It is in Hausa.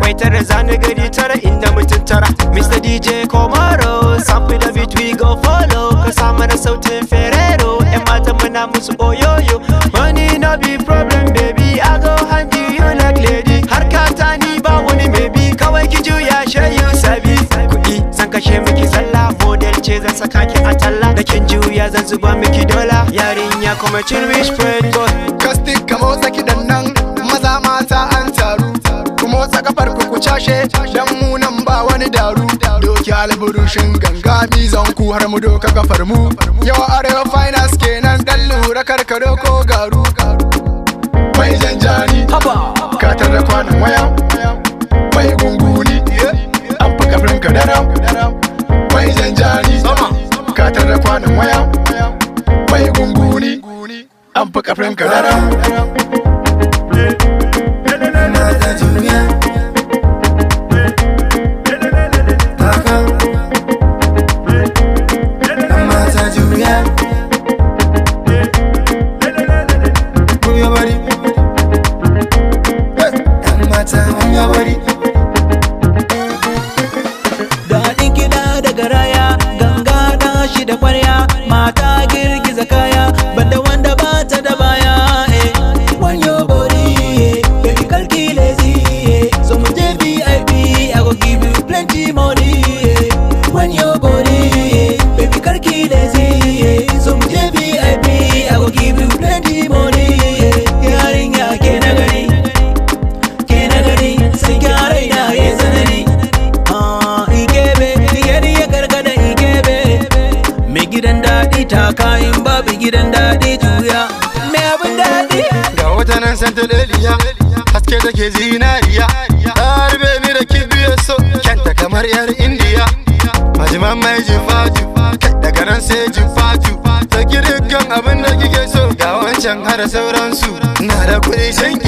kai tara zani gari tara inda mutum tara. Mr. DJ Komaro, sample the beat we go follow. Ka sa mana sautin Ferrero, yan mata muna musu oyoyo. Money no be problem baby, I go hand you like lady. Harkata ni ba wani maybe, kawai ki juya she you sabi. Kuɗi zan kashe miki zalla, model ce zan saka ki a talla. Da kin juya zan zuba miki dola, yarinya kuma cin rich bread boy. Kastik ka motsa kiɗan nan, maza mata an taru. Ku motsa kafar ku cashe, dan mu nan ba wani daru. Doki alburushin ganga bizan ku har mu doka kafar mu. Yau arewa finance kenan dan lura karkaro ko garu. Mai janjani, ka tara kwanan waya. Mai gunguni, an fi kafin ka daram. Mai janjani, ka tara kwanan waya. Mai gunguni, an fi kafin ka daram. Daɗin kiɗa da garaya, ganga da shi da ƙwarya, mata girgiza kaya, banda wanda ba ta da baya. When your body, baby kalki lazy, so mu je VIP, I go give you plenty money. When your body, baby kalki lazy, so mu je VIP, I go give you plenty money. Yarinya ke na gani, sai gyara ina ya zanani. Gidan daɗi ta kayan babu gidan daɗi juya mai abin daɗi. Ga wata nan santa leliya, haske da ke zinariya. Harbe mi da kibiyar so, kyanta kamar yar indiya. Majiman mai jifatu, daga nan sai jifatu. Saki dukkan abin da kike so, ga wancan hada sauransu. Na da kuɗi shan